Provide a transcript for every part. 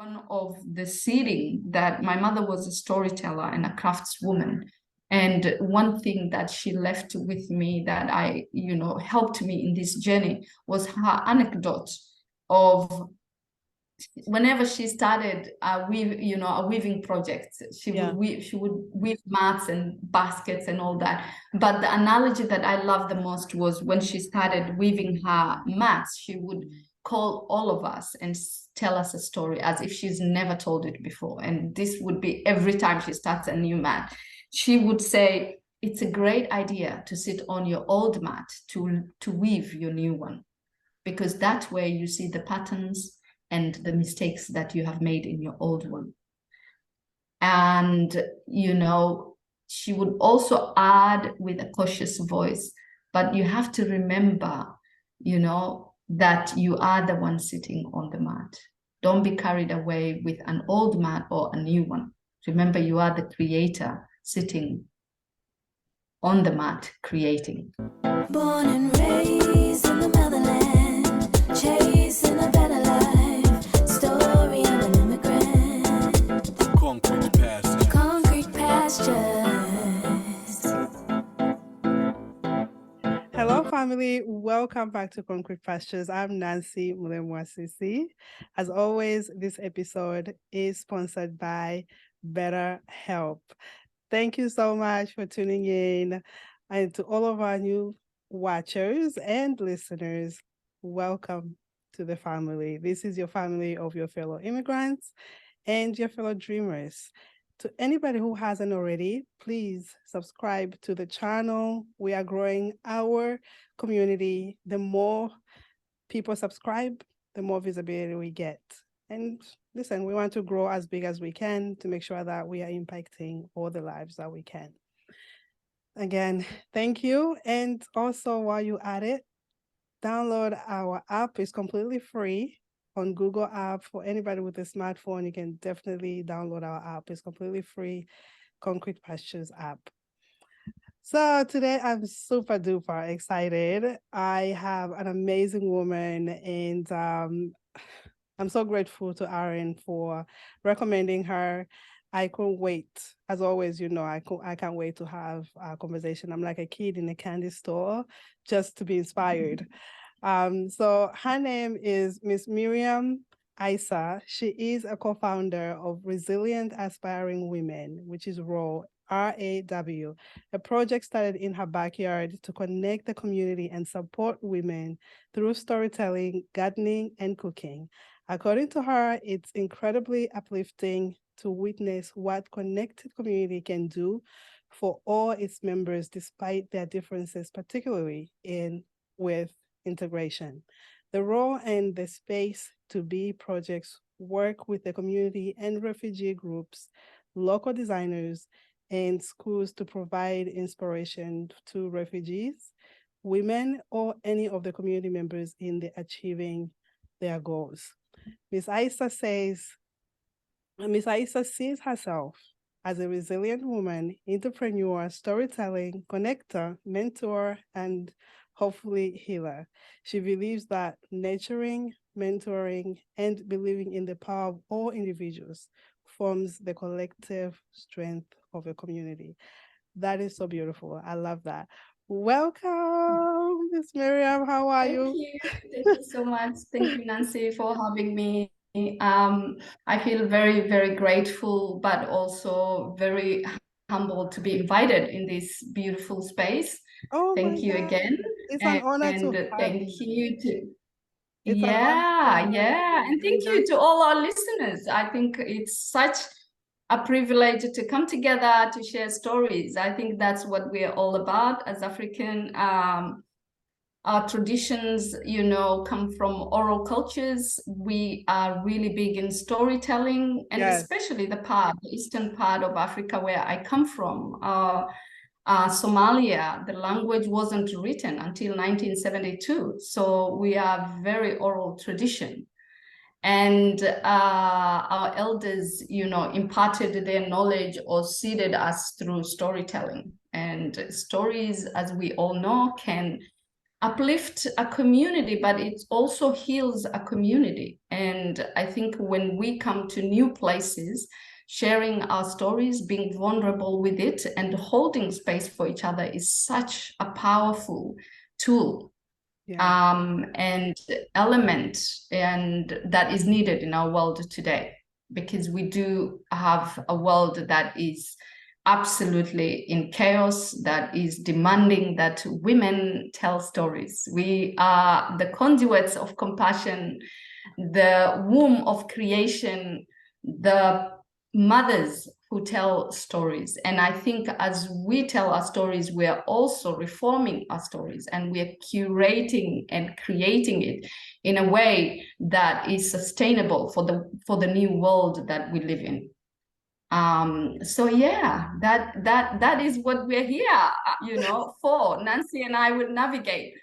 one of the seeding that my mother was a storyteller and a craftswoman. And one thing that she left with me that helped me in this journey was her anecdote of whenever she started a weaving project, she would weave mats and baskets and all that. But the analogy that I loved the most was when she started weaving her mats, she would call all of us and tell us a story as if she's never told it before. And this would be every time she starts a new mat. She would say, it's a great idea to sit on your old mat to weave your new one, because that way you see the patterns and the mistakes that you have made in your old one. And, she would also add with a cautious voice, but you have to remember, that you are the one sitting on the mat. Don't be carried away with an old mat or a new one. Remember, you are the creator sitting on the mat, creating. Born and raised in the motherland, chasing a better life, story of an immigrant. Concrete pastures. Hello, family. Welcome back to Concrete Pastures. I'm Nancy Mulemwasisi. As always, this episode is sponsored by BetterHelp. Thank you so much for tuning in. And to all of our new watchers and listeners, welcome to the family. This is your family of your fellow immigrants and your fellow dreamers. To anybody who hasn't already, please subscribe to the channel. We are growing our community. The more people subscribe, the more visibility we get. And listen, we want to grow as big as we can to make sure that we are impacting all the lives that we can. Again, thank you. And also, while you're at it, download our app. It's completely free on Google app. For anybody with a smartphone, you can definitely download our app. It's completely free, Concrete Pastures app. So today I'm super duper excited. I have an amazing woman, and I'm so grateful to Aaron for recommending her. I couldn't wait. As always, I can't wait to have a conversation. I'm like a kid in a candy store just to be inspired. So her name is Miss Mariam Issa. She is a co-founder of Resilient Aspiring Women, which is RAW, RAW, a project started in her backyard to connect the community and support women through storytelling, gardening, and cooking. According to her, it's incredibly uplifting to witness what connected community can do for all its members despite their differences, particularly with integration. The role and the space to be projects work with the community and refugee groups, local designers, and schools to provide inspiration to refugees, women, or any of the community members in the achieving their goals. Miss Issa sees herself as a resilient woman, entrepreneur, storytelling, connector, mentor, and hopefully healer. She believes that nurturing, mentoring, and believing in the power of all individuals forms the collective strength of a community. That is so beautiful. I love that. Welcome, Miss Mariam. How are you? Thank you so much. Thank you, Nancy, for having me. I feel very, very grateful, but also very humbled to be invited in this beautiful space. Oh, thank you again. It's an honor to have thank you to It's and thank you to all our listeners. I think it's such a privilege to come together to share stories. I think that's what we're all about as African. Our traditions, come from oral cultures. We are really big in storytelling, and especially the eastern part of Africa where I come from. Somalia, the language wasn't written until 1972. So we are very oral tradition. And our elders, imparted their knowledge or seeded us through storytelling. And stories, as we all know, can uplift a community, but it also heals a community. And I think when we come to new places, sharing our stories, being vulnerable with it, and holding space for each other is such a powerful tool. And element, and that is needed in our world today, because we do have a world that is absolutely in chaos, that is demanding that women tell stories. We are the conduits of compassion, the womb of creation, the mothers who tell stories. And I think as we tell our stories, we are also reforming our stories, and we are curating and creating it in a way that is sustainable for the new world that we live in. So yeah, that is what we're here, for. Nancy and I will navigate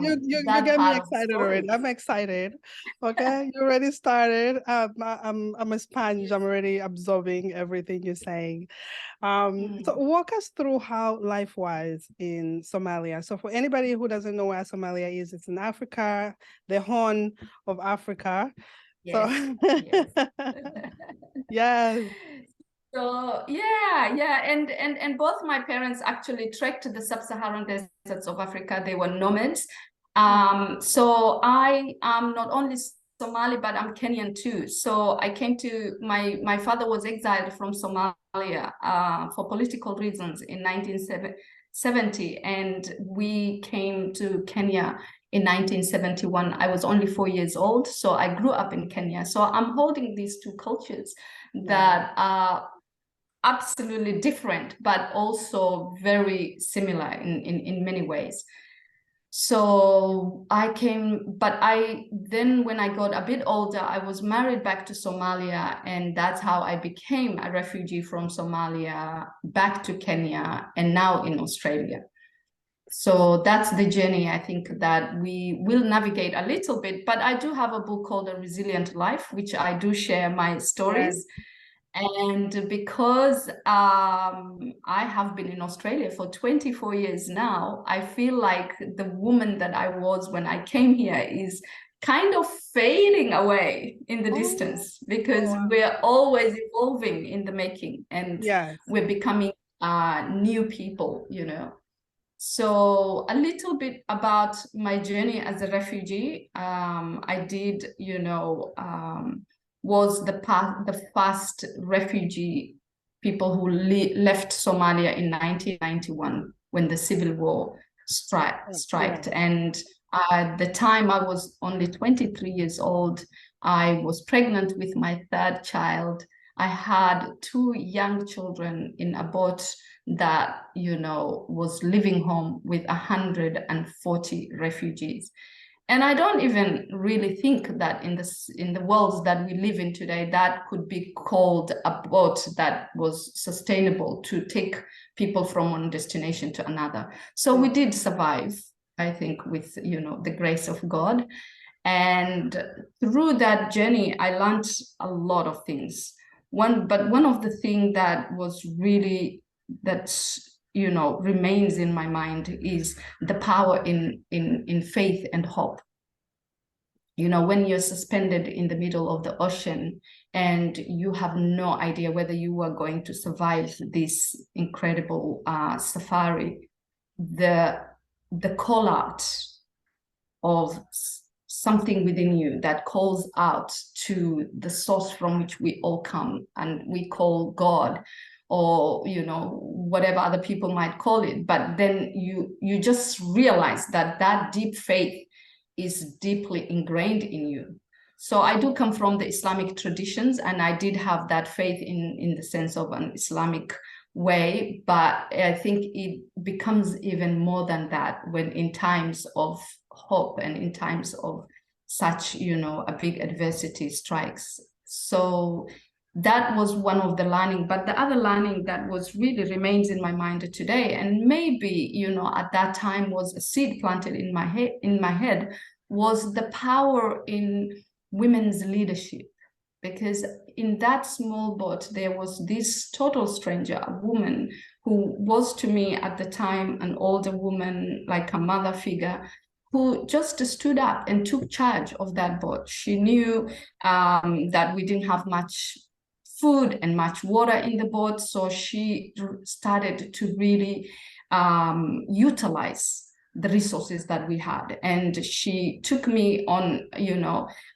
you that get me part of excited already. stories. I'm excited. Okay, you already started. I'm a sponge. I'm already absorbing everything you're saying. So walk us through how life was in Somalia. So for anybody who doesn't know where Somalia is, it's in Africa, the Horn of Africa. Yes, So yes. yes. So yeah, and both my parents actually trekked the sub-Saharan deserts of Africa. They were nomads. So I am not only Somali, but I'm Kenyan too. So I came to my father was exiled from Somalia for political reasons in 1970, and we came to Kenya in 1971. I was only 4 years old, so I grew up in Kenya. So I'm holding these two cultures that are absolutely different, but also very similar in many ways. So I came, but then when I got a bit older, I was married back to Somalia, and that's how I became a refugee from Somalia back to Kenya and now in Australia. So that's the journey, I think, that we will navigate a little bit. But I do have a book called A Resilient Life, which I do share my stories. And because I have been in Australia for 24 years now, I feel like the woman that I was when I came here is kind of fading away in the distance, because we're always evolving in the making, and we're becoming new people. So a little bit about my journey as a refugee. I did, was the first refugee people who left Somalia in 1991 when the civil war struck. And at the time I was only 23 years old. I was pregnant with my third child. I had 2 young children in a boat that, was living home with 140 refugees. And I don't even really think that in the world that we live in today, that could be called a boat that was sustainable to take people from one destination to another. So we did survive, I think, with, the grace of God. And through that journey, I learned a lot of things. One of the things that was really, remains in my mind is the power in faith and hope. When you're suspended in the middle of the ocean and you have no idea whether you are going to survive this incredible safari, the call out of something within you that calls out to the source from which we all come, and we call God, or whatever other people might call it, but then you just realize that deep faith is deeply ingrained in you. So I do come from the Islamic traditions, and I did have that faith in the sense of an Islamic way, but I think it becomes even more than that when in times of hope and in times of such, a big adversity strikes. So that was one of the learning, but the other learning that was really remains in my mind today, and maybe, at that time was a seed planted in my head, was the power in women's leadership. Because in that small boat, there was this total stranger, a woman who was to me at the time an older woman, like a mother figure, who just stood up and took charge of that boat. She knew that we didn't have much food and much water in the boat, so she started to really utilize the resources that we had. And she took me on,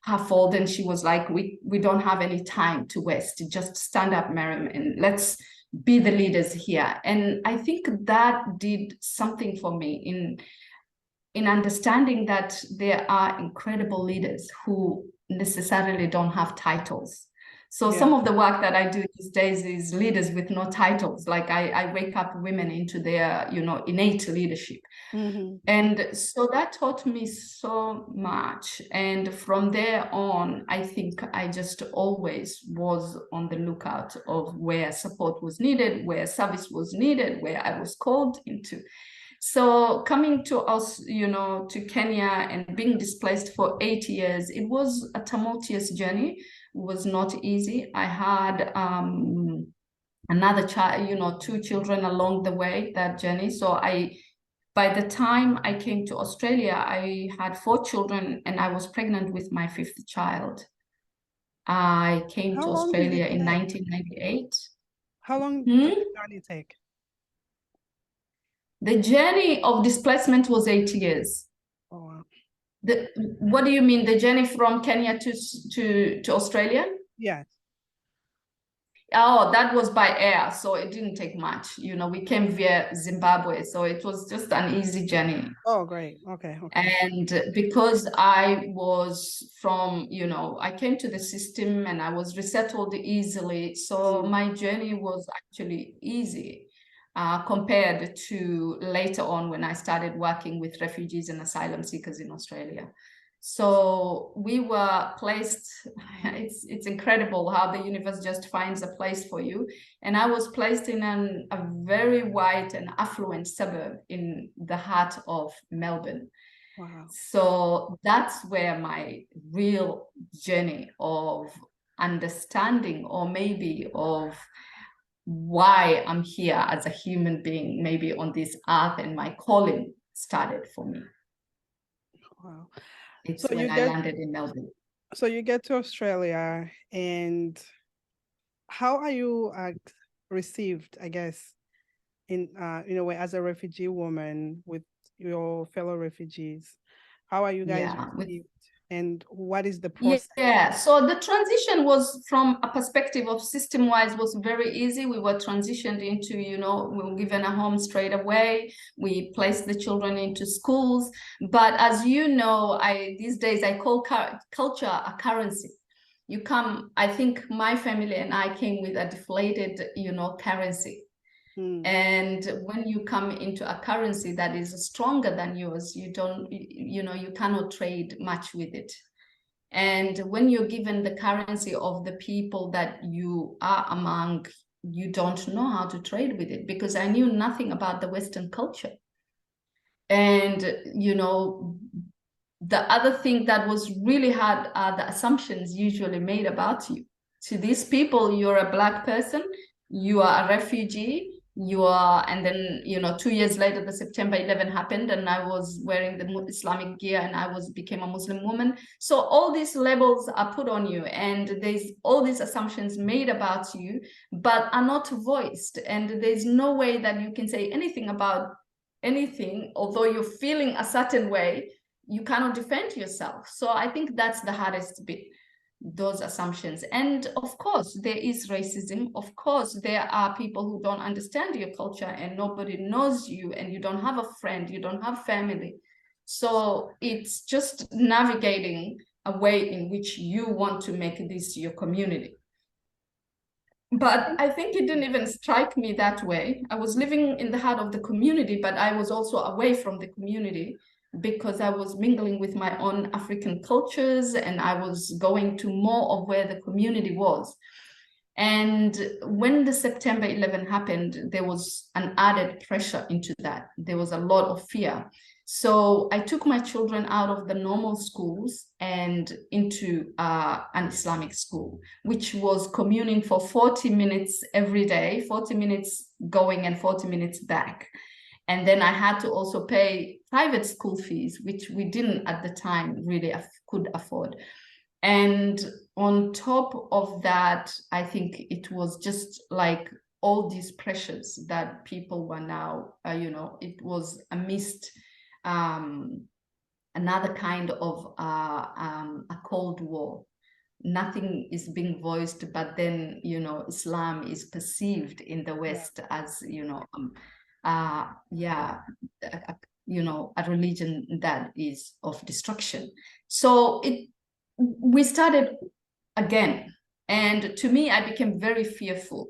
her fold, and she was like, we don't have any time to waste. Just stand up, Mariam, and let's be the leaders here. And I think that did something for me in understanding that there are incredible leaders who necessarily don't have titles. So some of the work that I do these days is leaders with no titles. Like I wake up women into their, innate leadership. Mm-hmm. And so that taught me so much. And from there on, I think I just always was on the lookout of where support was needed, where service was needed, where I was called into. So coming to us, to Kenya and being displaced for 8 years, it was a tumultuous journey. It was not easy. I had another child, 2 children along the way, that journey. So by the time I came to Australia, I had 4 children and I was pregnant with my 5th child. I came to Australia in 1998. How long did the journey take? The journey of displacement was 8 years. Oh, wow. What do you mean? The journey from Kenya to Australia? Yes. Oh, that was by air, so it didn't take much. We came via Zimbabwe, so it was just an easy journey. Oh, great. Okay. And because I was from, I came to the system and I was resettled easily, so my journey was actually easy. Compared to later on when I started working with refugees and asylum seekers in Australia. So we were placed, it's incredible how the universe just finds a place for you. And I was placed in a very white and affluent suburb in the heart of Melbourne. Wow. So that's where my real journey of understanding, or maybe of why I'm here as a human being, maybe on this earth, and my calling started for me. Wow. It's so when I landed in Melbourne. So you get to Australia, and how are you received, I guess, in a way, as a refugee woman with your fellow refugees? How are you guys received? And what is the process? Yeah, so the transition was, from a perspective of system-wise, was very easy. We were transitioned into, we were given a home straight away. We placed the children into schools. But as you know, these days I call culture a currency. You come, I think my family and I came with a deflated, currency. And when you come into a currency that is stronger than yours, you cannot trade much with it. And when you're given the currency of the people that you are among, you don't know how to trade with it, because I knew nothing about the Western culture. And, the other thing that was really hard are the assumptions usually made about you. To these people, you're a Black person, you are a refugee, and then 2 years later the September 11 happened, and I was wearing the Islamic gear, and I became a Muslim woman. So all these labels are put on you, and there's all these assumptions made about you, but are not voiced, and there's no way that you can say anything about anything. Although you're feeling a certain way, you cannot defend yourself. So I think that's the hardest bit, those assumptions. And of course there is racism. Of course there are people who don't understand your culture, and nobody knows you, and you don't have a friend, you don't have family. So it's just navigating a way in which you want to make this your community. But I think it didn't even strike me that way. I was living in the heart of the community, but I was also away from the community, because I was mingling with my own African cultures, and I was going to more of where the community was. And when the September 11 happened, there was an added pressure into that. There was a lot of fear. So I took my children out of the normal schools and into an Islamic school, which was communing for 40 minutes every day, 40 minutes going and 40 minutes back. And then I had to also pay private school fees, which we didn't at the time really could afford. And on top of that, I think it was just like all these pressures that people were now, it was amidst another kind of a Cold War. Nothing is being voiced, but then, Islam is perceived in the West as, a religion that is of destruction. So we started again. And to me, I became very fearful.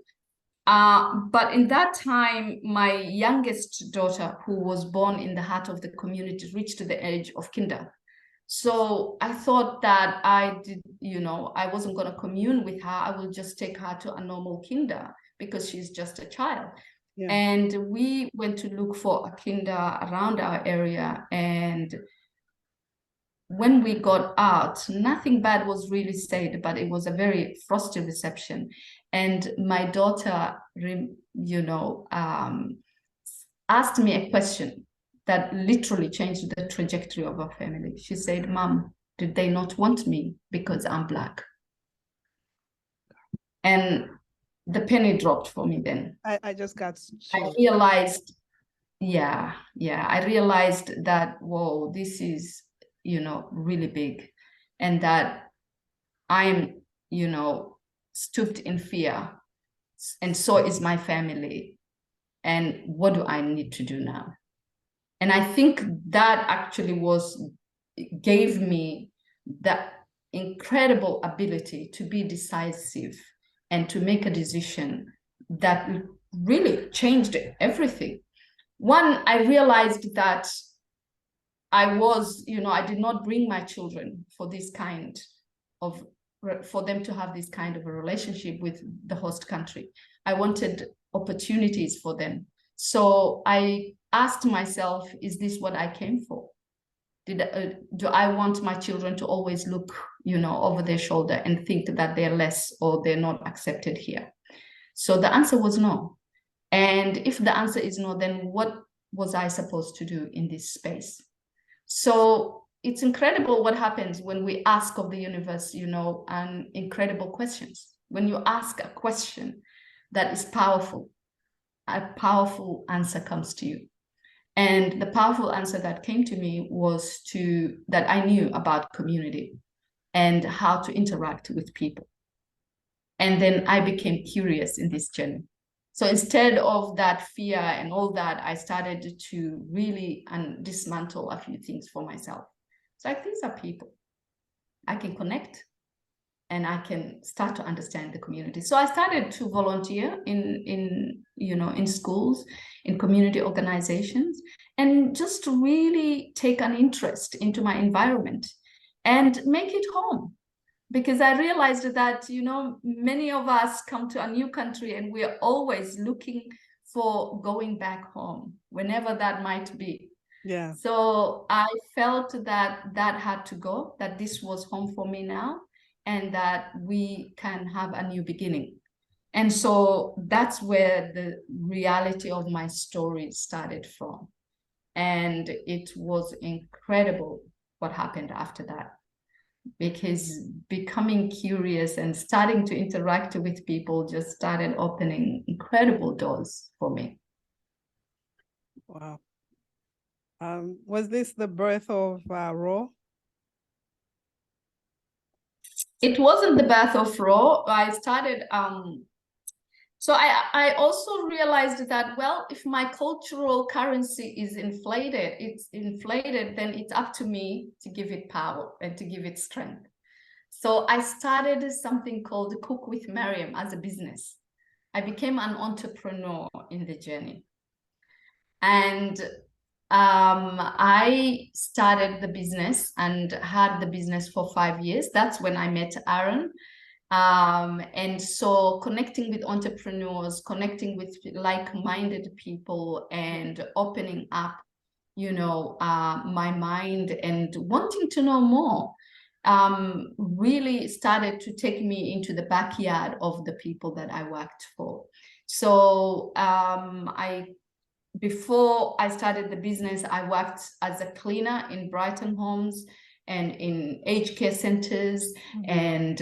But in that time, my youngest daughter, who was born in the heart of the community, reached the age of kinder. So I thought that I wasn't going to commune with her. I will just take her to a normal kinder because she's just a child. Yeah. And we went to look for a kinder around our area. And when we got out, nothing bad was really said, but it was a very frosty reception. And my daughter, asked me a question that literally changed the trajectory of our family. She said, "Mom, did they not want me because I'm Black?" And the penny dropped for me then. I just got chilled. I realized, I realized that, whoa, this is, really big, and that I'm, stooped in fear, and so is my family. And what do I need to do now? And I think that actually gave me that incredible ability to be decisive and to make a decision that really changed everything. One, I realized that I did not bring my children for them to have this kind of a relationship with the host country. I wanted opportunities for them. So I asked myself, is this what I came for? Do I want my children to always look, over their shoulder and think that they're less or they're not accepted here? So the answer was no. And if the answer is no, then what was I supposed to do in this space? So it's incredible what happens when we ask of the universe, incredible questions. When you ask a question that is powerful, a powerful answer comes to you. And the powerful answer that came to me was that I knew about community and how to interact with people. And then I became curious in this journey. So instead of that fear and all that, I started to really dismantle a few things for myself. So these are people. I can connect and I can start to understand the community. So I started to volunteer in schools, in community organizations, and just to really take an interest into my environment and make it home. Because I realized that, many of us come to a new country and we're always looking for going back home, whenever that might be. Yeah. So I felt that had to go, that this was home for me now, and that we can have a new beginning. And so that's where the reality of my story started from. And it was incredible what happened after that, because becoming curious and starting to interact with people just started opening incredible doors for me. Wow. Was this the birth of Raw? It wasn't the birth of Raw. I started, so I also realized that, well, if my cultural currency is inflated, then it's up to me to give it power and to give it strength. So I started something called Cook with Mariam as a business. I became an entrepreneur in the journey. And I started the business and had the business for 5 years. That's when I met Aaron. And so connecting with entrepreneurs, connecting with like-minded people, and opening up, my mind and wanting to know more, really started to take me into the backyard of the people that I worked for. So before I started the business, I worked as a cleaner in Brighton homes and in aged care centers, and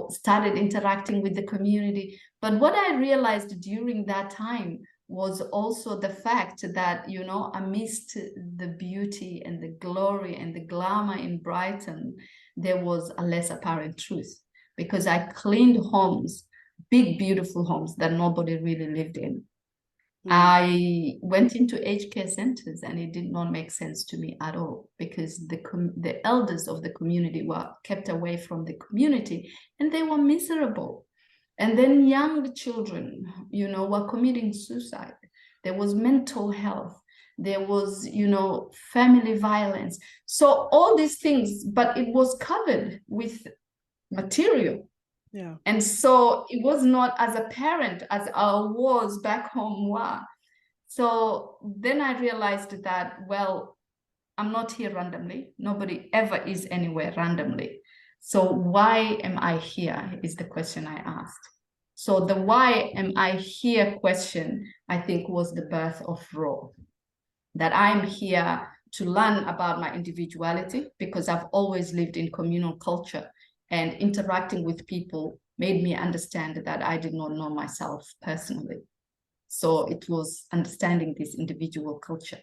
started interacting with the community. But what I realized during that time was also the fact that, amidst the beauty and the glory and the glamour in Brighton, there was a less apparent truth, because I cleaned homes, big, beautiful homes that nobody really lived in. I went into aged care centers, and it did not make sense to me at all, because the elders of the community were kept away from the community, and they were miserable. And then young children, were committing suicide. There was mental health. There was, family violence. So all these things, but it was covered with material. Yeah. And so it was not as apparent as our wars back home were. So then I realized that, well, I'm not here randomly. Nobody ever is anywhere randomly. So why am I here is the question I asked. So the why am I here question, I think, was the birth of Raw. That I'm here to learn about my individuality, because I've always lived in communal culture, and interacting with people made me understand that I did not know myself personally. So it was understanding this individual culture,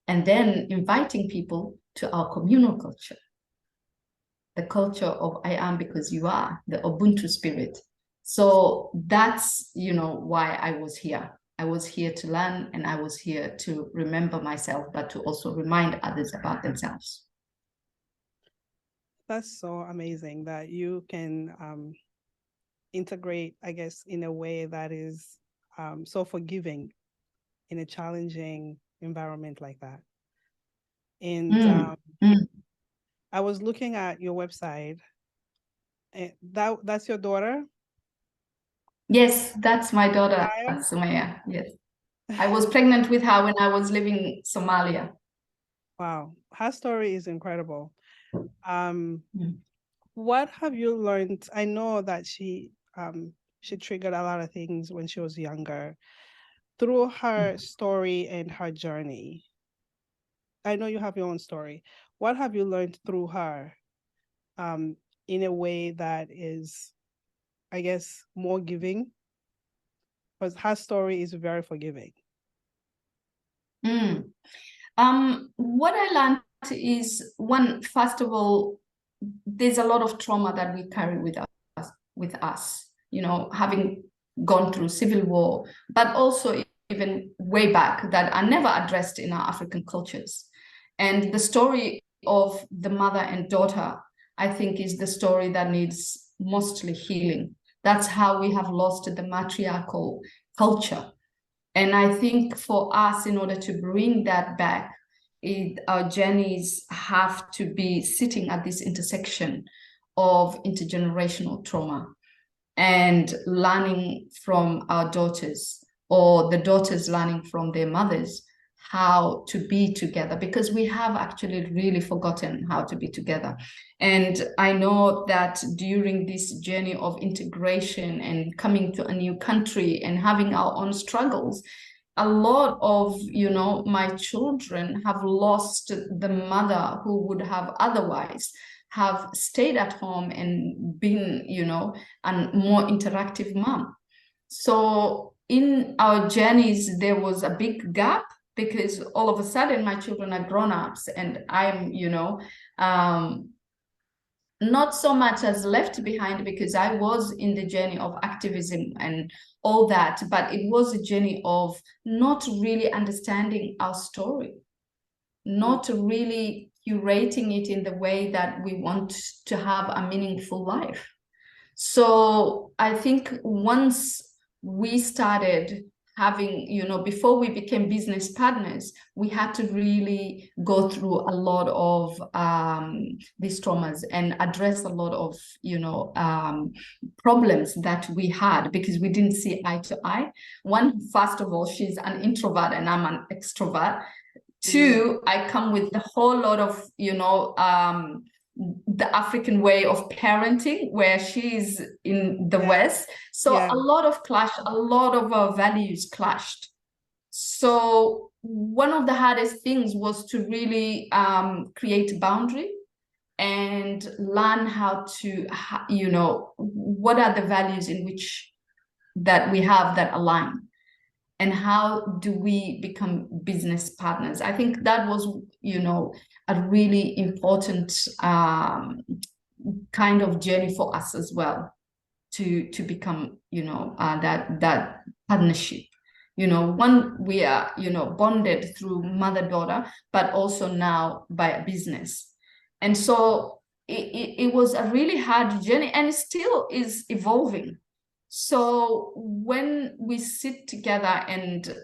and then inviting people to our communal culture, the culture of I am because you are, the Ubuntu spirit. So that's, why I was here. I was here to learn, and I was here to remember myself, but to also remind others about themselves. That's so amazing that you can integrate, I guess, in a way that is so forgiving in a challenging environment like that. And I was looking at your website. And that's your daughter? Yes, that's my daughter, Sumaya. Yes. I was pregnant with her when I was living in Somalia. Wow. Her story is incredible. What have you learned? I know that she triggered a lot of things when she was younger. Through her story and her journey, I know you have your own story. What have you learned through her in a way that is, I guess, more giving? Because her story is very forgiving. What I learned is, one, first of all, there's a lot of trauma that we carry with us, having gone through civil war, but also even way back, that are never addressed in our African cultures. And the story of the mother and daughter, I think, is the story that needs mostly healing. That's how we have lost the matriarchal culture. And I think for us, in order to bring that back, our journeys have to be sitting at this intersection of intergenerational trauma and learning from our daughters, or the daughters learning from their mothers, how to be together, because we have actually really forgotten how to be together. And I know that during this journey of integration and coming to a new country and having our own struggles, a lot of, my children have lost the mother who would have otherwise have stayed at home and been, a more interactive mom. So in our journeys, there was a big gap, because all of a sudden my children are grown-ups, and I'm, not so much as left behind, because I was in the journey of activism and all that, but it was a journey of not really understanding our story, not really curating it in the way that we want to have a meaningful life. So I think once we started having, before we became business partners, we had to really go through a lot of these traumas and address a lot of, problems that we had, because we didn't see eye to eye. One, first of all, she's an introvert and I'm an extrovert. Two, I come with a whole lot of, the African way of parenting, where she's in the West. So a lot of clash, a lot of our values clashed. So one of the hardest things was to really create a boundary and learn how to, what are the values in which that we have that align, and how do we become business partners. I think that was, a really important kind of journey for us as well, to become, that partnership. One, we are, bonded through mother-daughter, but also now by a business. And so it was a really hard journey, and it still is evolving. So when we sit together and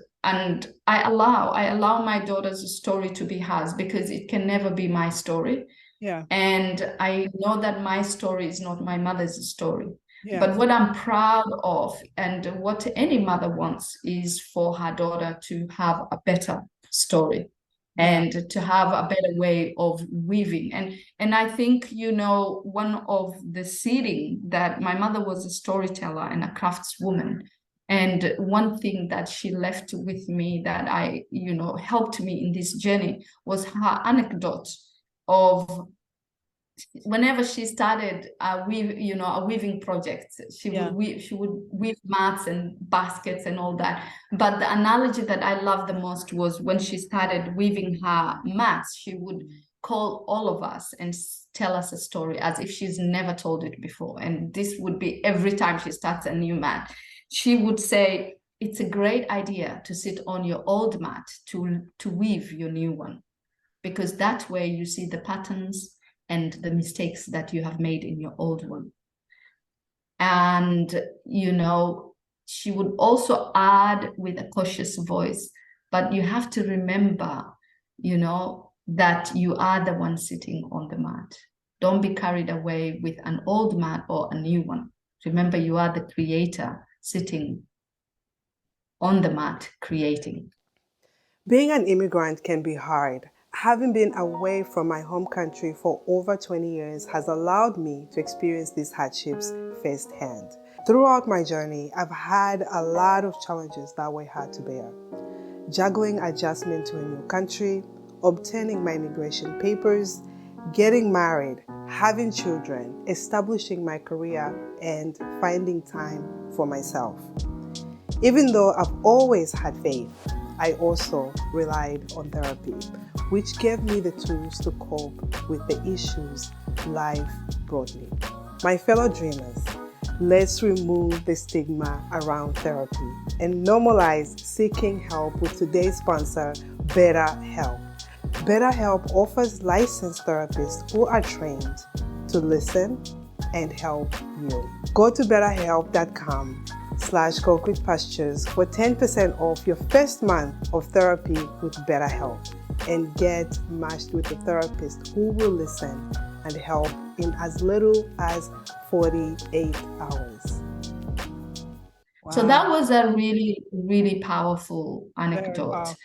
I allow my daughter's story to be hers, because it can never be my story. Yeah. And I know that my story is not my mother's story. Yeah. But what I'm proud of, and what any mother wants, is for her daughter to have a better story, and to have a better way of weaving. And I think, one of the seeding that my mother was a storyteller and a craftswoman. And one thing that she left with me that helped me in this journey was her anecdote of whenever she started a weaving project, she would weave mats and baskets and all that. But the analogy that I loved the most was when she started weaving her mats, she would call all of us and tell us a story as if she's never told it before. And this would be every time she starts a new mat. She would say, it's a great idea to sit on your old mat to weave your new one, because that way you see the patterns and the mistakes that you have made in your old one. And, she would also add with a cautious voice, but you have to remember, that you are the one sitting on the mat. Don't be carried away with an old mat or a new one. Remember, you are the creator sitting on the mat creating. Being an immigrant can be hard. Having been away from my home country for over 20 years has allowed me to experience these hardships firsthand. Throughout my journey, I've had a lot of challenges that were hard to bear. Juggling adjustment to a new country, obtaining my immigration papers, getting married, having children, establishing my career, and finding time for myself. Even though I've always had faith, I also relied on therapy, which gave me the tools to cope with the issues life brought me. My fellow dreamers, let's remove the stigma around therapy and normalize seeking help with today's sponsor, BetterHelp. BetterHelp offers licensed therapists who are trained to listen and help you. Go to betterhelp.com/concrete pastures for 10% off your first month of therapy with BetterHelp, and get matched with a therapist who will listen and help in as little as 48 hours. Wow. So that was a really, really powerful anecdote.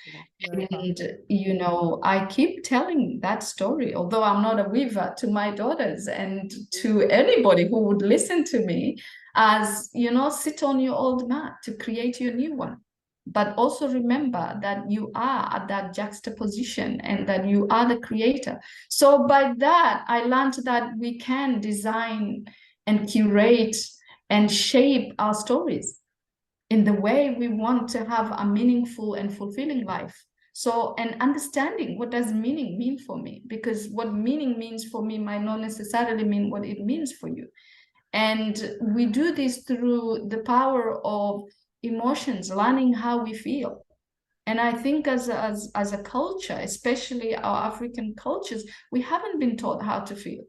Very powerful. And, I keep telling that story, although I'm not a weaver, to my daughters and to anybody who would listen to me, as, sit on your old mat to create your new one. But also remember that you are at that juxtaposition and that you are the creator. So by that, I learned that we can design and curate and shape our stories in the way we want to have a meaningful and fulfilling life. So, and understanding what does meaning mean for me, because what meaning means for me might not necessarily mean what it means for you. And we do this through the power of emotions, learning how we feel. And I think as a culture, especially our African cultures, we haven't been taught how to feel.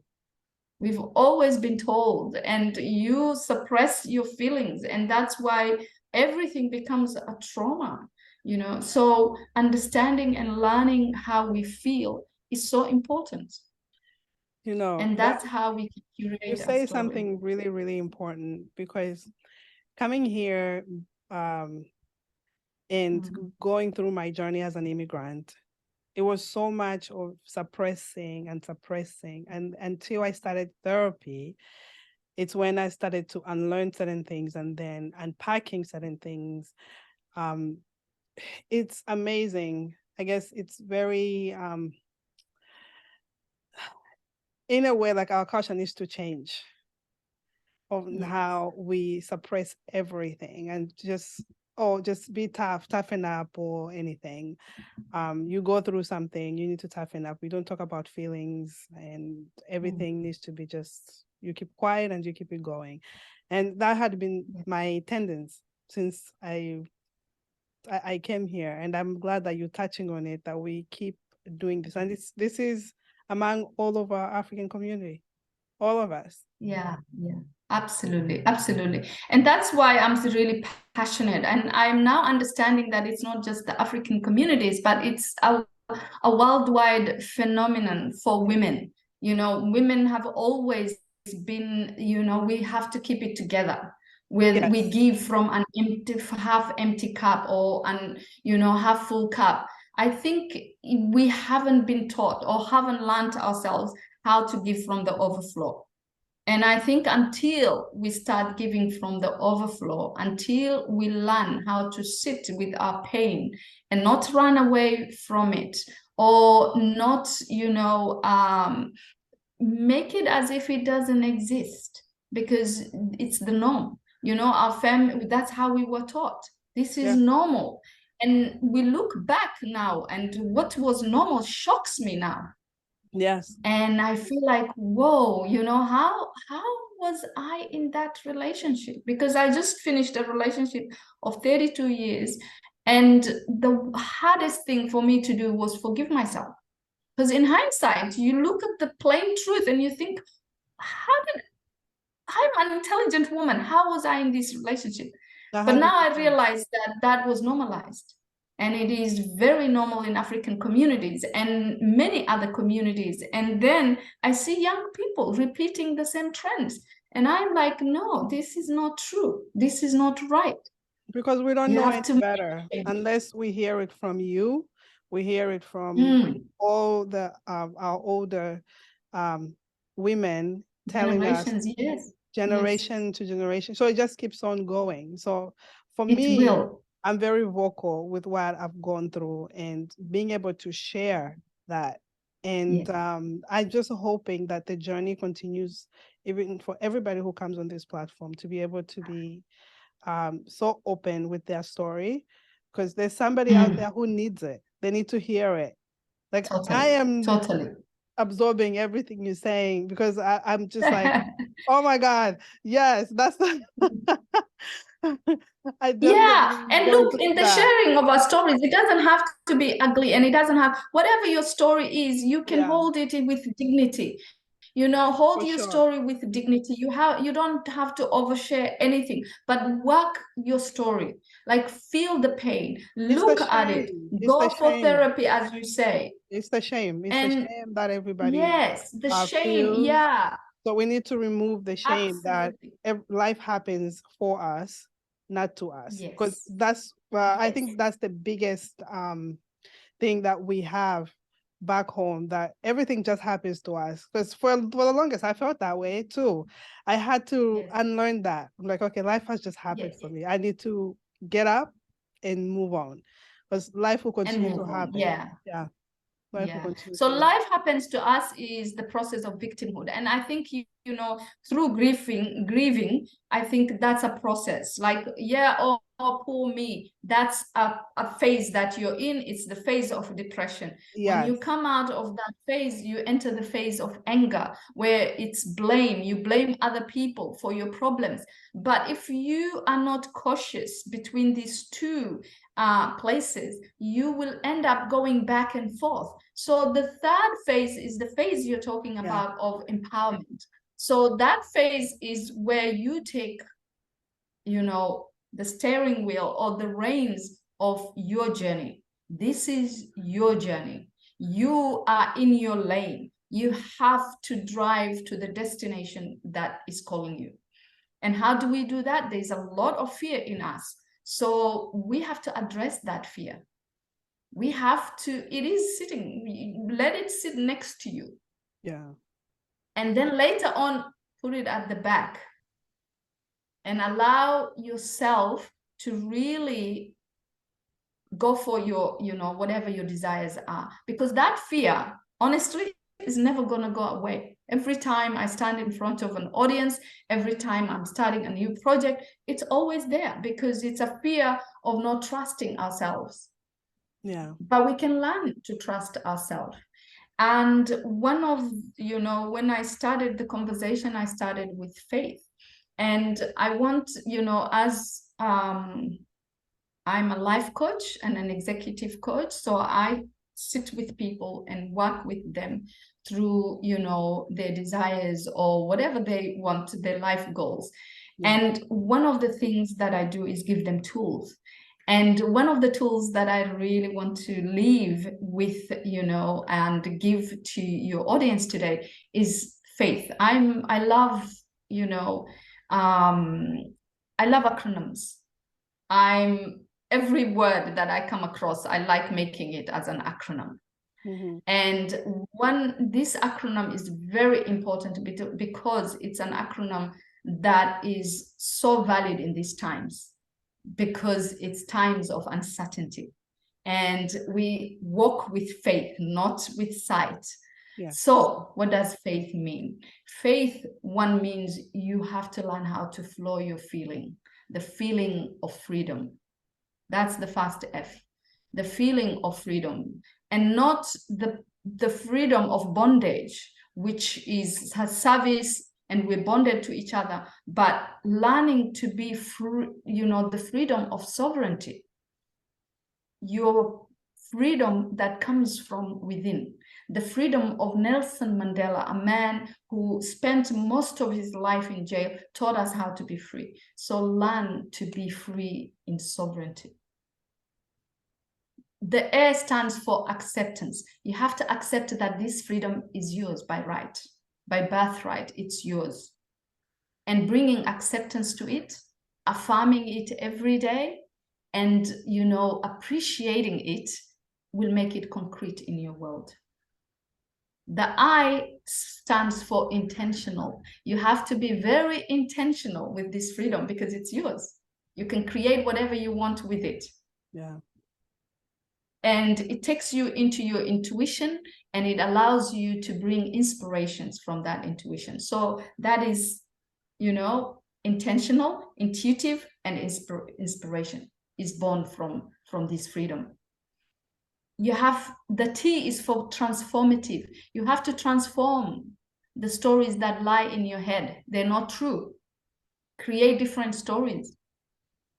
We've always been told, and you suppress your feelings, and that's why everything becomes a trauma, So understanding and learning how we feel is so important. And that's how we can curate you our say story. something really, really important, because coming here and going through my journey as an immigrant, it was so much of suppressing and suppressing. And until I started therapy, it's when I started to unlearn certain things and then unpacking certain things. It's amazing. I guess it's very, in a way, like our culture needs to change of Yes. how we suppress everything and just be tough, toughen up or anything. You go through something, you need to toughen up. We don't talk about feelings and everything needs to be just, you keep quiet and you keep it going. And that had been my tendency since I came here, and I'm glad that you're touching on it, that we keep doing this. And this is among all of our African community, all of us. Yeah, absolutely, absolutely. And that's why I'm really passionate. And I'm now understanding that it's not just the African communities, but it's a worldwide phenomenon for women. You know, women have always been, you know, we have to keep it together. When we give from an half empty cup or an, you know, half full cup. I think we haven't been taught or haven't learned ourselves how to give from the overflow. And I think until we start giving from the overflow, until we learn how to sit with our pain and not run away from it, or not, you know, make it as if it doesn't exist, because it's the norm. You know, our family, that's how we were taught. This is normal. And we look back now, and what was normal shocks me now. Yes. And I feel like, whoa, you know, how was I in that relationship? Because I just finished a relationship of 32 years. And the hardest thing for me to do was forgive myself. Because in hindsight, you look at the plain truth and you think, I'm an intelligent woman. How was I in this relationship? But now I realize that that was normalized. And it is very normal in African communities and many other communities. And then I see young people repeating the same trends. And I'm like, no, this is not true. This is not right. Because we don't know it better unless we hear it from you. We hear it from all the our older women telling us, generation to generation. So it just keeps on going. So for me, I'm very vocal with what I've gone through and being able to share that. And I'm just hoping that the journey continues, even for everybody who comes on this platform, to be able to be so open with their story, because there's somebody out there who needs it. They need to hear it. Like I am absorbing everything you're saying, because I'm just like, oh my God, yes, that's the and look, in the sharing of our stories, it doesn't have to be ugly, and it doesn't have, whatever your story is, you can hold it with dignity. You know, hold your story with dignity. You don't have to overshare anything, but work your story. Like, feel the pain, look at it, go for therapy, as you say. It's the shame. It's the shame that everybody the shame feels. So we need to remove the shame that life happens for us, not to us. Because that's I think that's the biggest thing that we have back home, that everything just happens to us. Because for the longest I felt that way too. I had to unlearn that. I'm like, okay, life has just happened for me. I need to get up and move on, because life will continue to happen. So life happens to us is the process of victimhood. And I think, you know, through grieving, I think that's a process. Like, oh, poor me. That's a phase that you're in. It's the phase of depression. When you come out of that phase, you enter the phase of anger, where it's blame. You blame other people for your problems. But if you are not cautious between these two places, you will end up going back and forth. So the third phase is the phase you're talking about of empowerment. So that phase is where you take, you know, the steering wheel or the reins of your journey. This is your journey. You are in your lane. You have to drive to the destination that is calling you. And how do we do that? There's a lot of fear in us. So we have to address that fear. We have to, it is sitting, let it sit next to you. Yeah. And then later on, put it at the back and allow yourself to really go for your, whatever your desires are. Because that fear, honestly, is never going to go away. Every time I stand in front of an audience, every time I'm starting a new project, it's always there because it's a fear of not trusting ourselves. Yeah. But we can learn to trust ourselves. And one of, when I started the conversation, I started with faith. And I want, as I'm a life coach and an executive coach, so I sit with people and work with them through, their desires or whatever they want, their life goals. Yeah. And one of the things that I do is give them tools. And one of the tools that I really want to leave with, and give to your audience today is faith. I love, I love acronyms. Every word that I come across, I like making it as an acronym. Mm-hmm. And this acronym is very important because it's an acronym that is so valid in these times, because it's times of uncertainty. And we walk with faith, not with sight. Yeah. So what does faith mean? Faith, one, means you have to learn how to flow your feeling, the feeling of freedom. That's the first F, the feeling of freedom, and not the freedom of bondage, which is her service and we're bonded to each other, but learning to be free, the freedom of sovereignty, your freedom that comes from within, the freedom of Nelson Mandela, a man who spent most of his life in jail, taught us how to be free. So learn to be free in sovereignty. The A stands for acceptance. You have to accept that this freedom is yours by right, by birthright, it's yours. And bringing acceptance to it, affirming it every day, and, appreciating it will make it concrete in your world. The I stands for intentional. You have to be very intentional with this freedom because it's yours. You can create whatever you want with it. Yeah. And it takes you into your intuition, and it allows you to bring inspirations from that intuition. So that is, intentional, intuitive, and inspiration is born from this freedom. You have, the T is for transformative. You have to transform the stories that lie in your head. They're not true. Create different stories.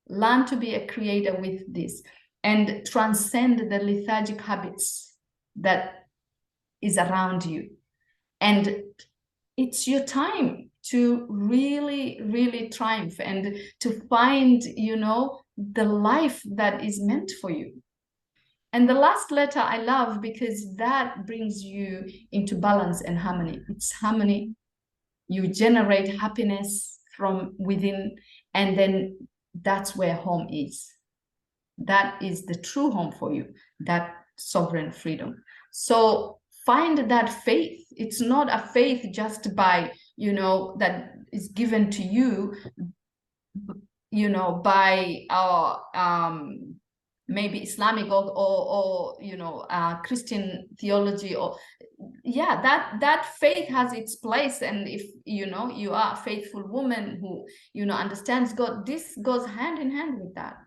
Learn to be a creator with this, and transcend the lethargic habits that is around you. And it's your time to really, really triumph and to find, the life that is meant for you. And the last letter I love because that brings you into balance and harmony. It's harmony. You generate happiness from within, and then that's where home is. That is the true home for you, that sovereign freedom. So find that faith. It's not a faith just by, that is given to you, by our maybe Islamic or Christian theology, or that faith has its place. And if you are a faithful woman who understands God, this goes hand in hand with that.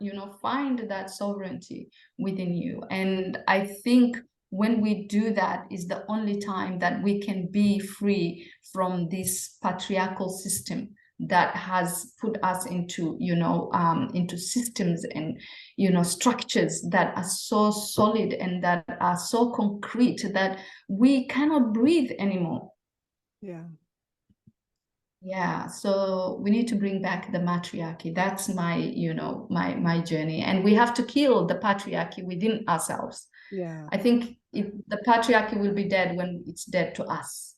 Find that sovereignty within you. And I think when we do that is the only time that we can be free from this patriarchal system that has put us into into systems and structures that are so solid and that are so concrete that we cannot breathe anymore. So we need to bring back the matriarchy. That's my my journey, and we have to kill the patriarchy within ourselves. I think the patriarchy will be dead when it's dead to us,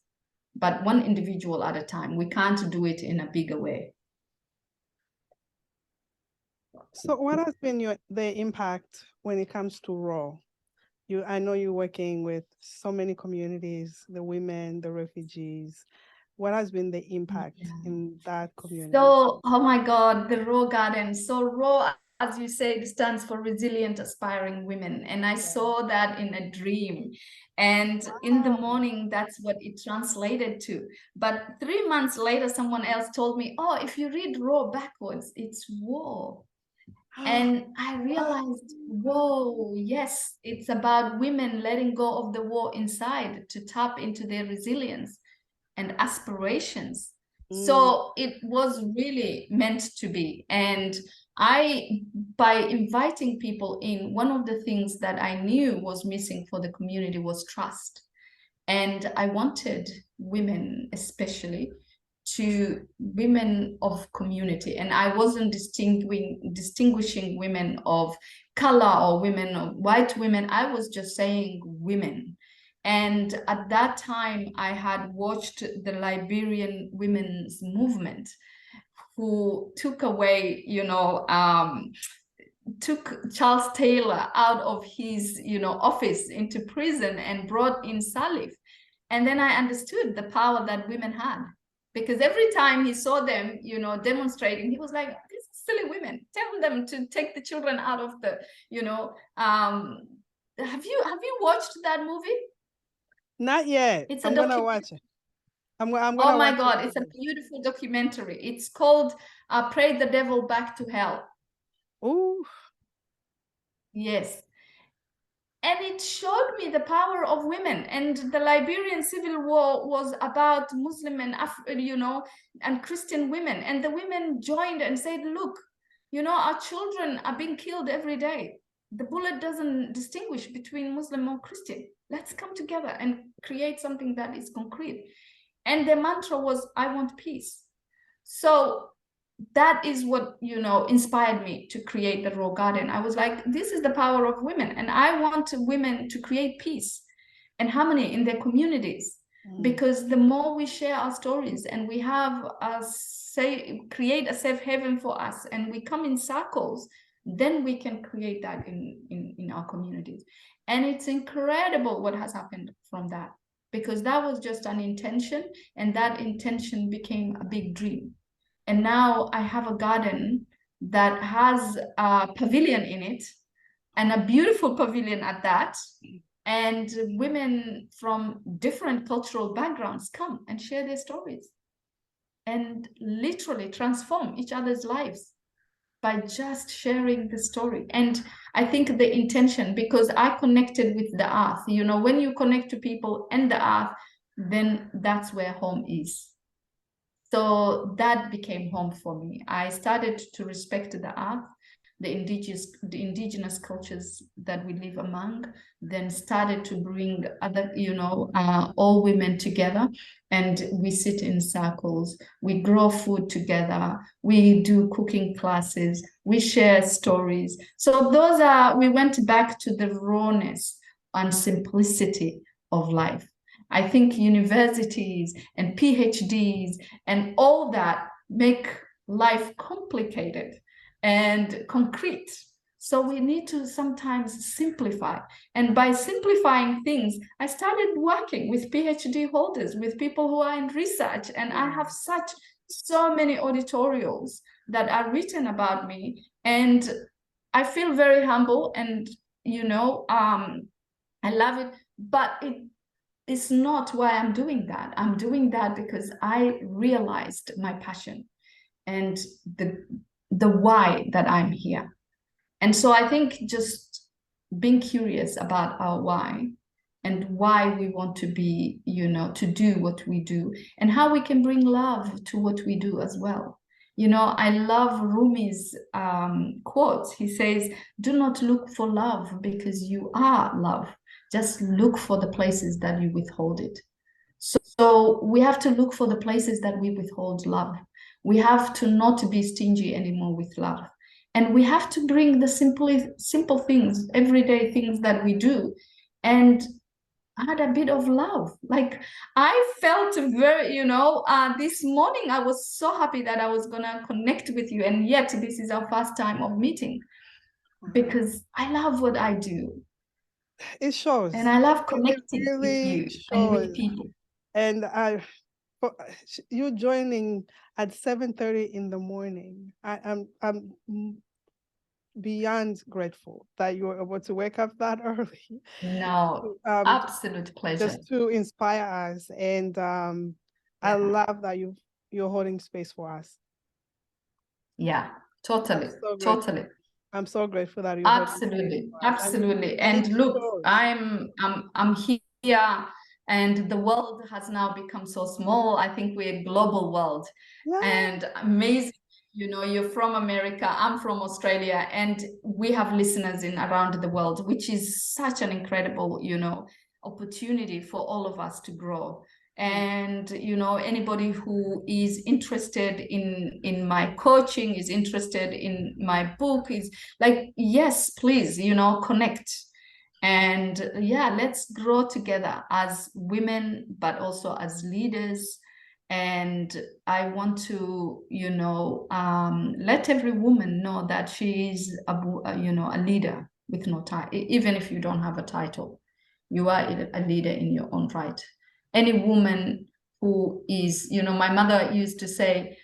but one individual at a time. We can't do it in a bigger way. So what has been the impact when it comes to raw? I know you're working with so many communities, the women, the refugees. What has been the impact Yeah. in that community? So, oh my God, the Raw Garden. So Raw, as you said, stands for resilient, aspiring women. And I saw that in a dream. And in the morning, that's what it translated to. But 3 months later, someone else told me, oh, if you read Raw backwards, it's war. And I realized, whoa, yes, it's about women letting go of the war inside to tap into their resilience and aspirations. So it was really meant to be. And by inviting people in, one of the things that I knew was missing for the community was trust. And I wanted women, especially, to women of community. And I wasn't distinguishing women of color or women of white women. I was just saying women. And at that time, I had watched the Liberian women's movement, who took away, took Charles Taylor out of his, office into prison and brought in Salif. And then I understood the power that women had. Because every time he saw them, demonstrating, he was like, these silly women, tell them to take the children out of the, have you watched that movie? Not yet. It's I'm gonna watch it. I'm gonna Oh my watch God, it. it's a beautiful documentary. It's called Pray the Devil Back to Hell. Ooh. Yes. And it showed me the power of women. And the Liberian Civil War was about Muslim and and Christian women. And the women joined and said, look, our children are being killed every day. The bullet doesn't distinguish between Muslim or Christian. Let's come together and create something that is concrete. And their mantra was, I want peace. So that is what, inspired me to create the Raw Garden. I was like, this is the power of women. And I want women to create peace and harmony in their communities. Because the more we share our stories and we have create a safe haven for us, and we come in circles, then we can create that in our communities. And it's incredible what has happened from that, because that was just an intention, and that intention became a big dream. And now I have a garden that has a pavilion in it, and a beautiful pavilion at that. And women from different cultural backgrounds come and share their stories and literally transform each other's lives by just sharing the story. And I think the intention, because I connected with the earth, when you connect to people and the earth, then that's where home is. So that became home for me. I started to respect the earth, the indigenous cultures that we live among, then started to bring other, all women together, and we sit in circles, we grow food together, we do cooking classes, we share stories. So we went back to the rawness and simplicity of life. I think universities and PhDs and all that make life complicated and concrete. So we need to sometimes simplify. And by simplifying things, I started working with PhD holders, with people who are in research. And I have so many editorials that are written about me. And I feel very humble, and, I love it. But it's not why I'm doing that. I'm doing that because I realized my passion and the why that I'm here. And so I think just being curious about our why, and why we want to be, to do what we do, and how we can bring love to what we do as well. I love Rumi's quote. He says, do not look for love because you are love. Just look for the places that you withhold it. So we have to look for the places that we withhold love. We have to not be stingy anymore with love. And we have to bring the simple things, everyday things that we do, and add a bit of love. Like, I felt very, this morning I was so happy that I was gonna connect with you, and yet this is our first time of meeting, because I love what I do. It shows. And I love It connecting with really you and with shows. people. And you joining at 7:30 in the morning. I'm beyond grateful that you were able to wake up that early. No, Um, absolute pleasure. just to inspire us. And I Yeah. love that you're holding space for us. Yeah, totally, So grateful. totally. I'm so grateful that you're holding space Absolutely, for us. absolutely. And And it look, shows. I'm here, and the world has now become so small. I think we're a global world, Yeah. and amazing. You're from America, I'm from Australia, and we have listeners in around the world, which is such an incredible, opportunity for all of us to grow. And anybody who is interested in my coaching, is interested in my book, is like, yes, please, connect. And yeah, let's grow together as women, but also as leaders. And I want to let every woman know that she is a leader with no title. Even if you don't have a title, you are a leader in your own right. Any woman who is, my mother used to say,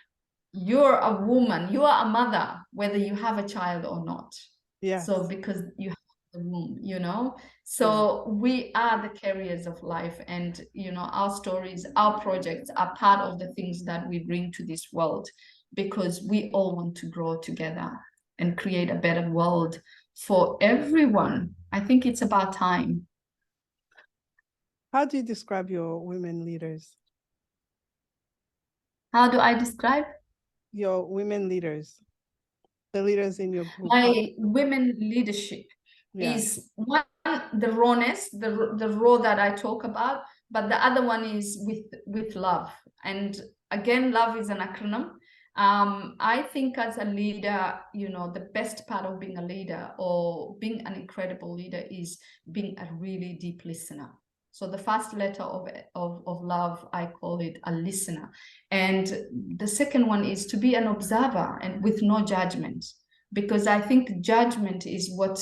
you're a woman, you are a mother, whether you have a child or not. Yes. So because you have the womb, so we are the carriers of life, and our stories, our projects are part of the things that we bring to this world, because we all want to grow together and create a better world for everyone. I think it's about time. How do you describe your women leaders? How do I describe Your women leaders, the leaders in your group? my women leadership? Is one, the rawness, the raw that I talk about, but the other one is with love. And again, love is an acronym. I think as a leader, the best part of being a leader or being an incredible leader is being a really deep listener. So the first letter of love, I call it a listener. And the second one is to be an observer and with no judgment, because I think judgment is what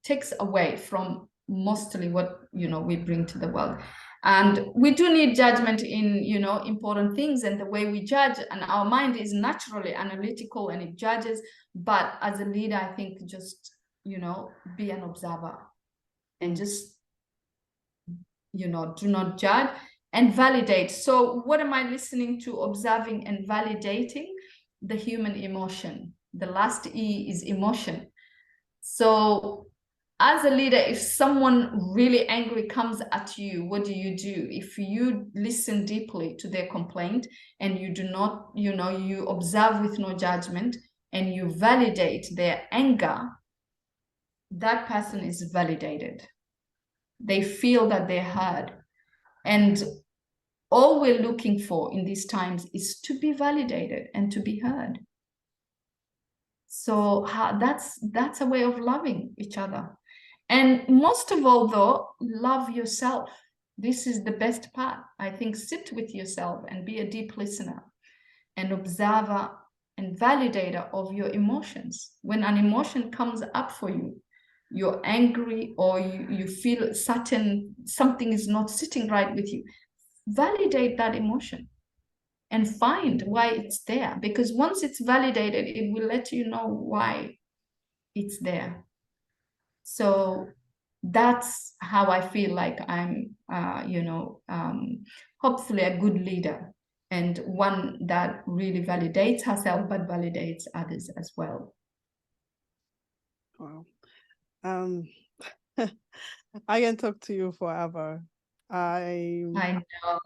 takes away from mostly what we bring to the world. And we do need judgment in important things, and the way we judge, and our mind is naturally analytical and it judges. But as a leader, I think just be an observer and just do not judge and validate. So what am I listening to, observing and validating? The human emotion. The last E is emotion. So as a leader, if someone really angry comes at you, what do? If you listen deeply to their complaint and you do not, you observe with no judgment and you validate their anger, that person is validated. They feel that they're heard. And all we're looking for in these times is to be validated and to be heard. So that's a way of loving each other. And most of all, though, love yourself. This is the best part. I think sit with yourself and be a deep listener, an observer and validator of your emotions. When an emotion comes up for you, you're angry or you feel something is not sitting right with you, validate that emotion and find why it's there. Because once it's validated, it will let you know why it's there. So that's how I feel like I'm, hopefully a good leader, and one that really validates herself, but validates others as well. Wow. I can talk to you forever. I know.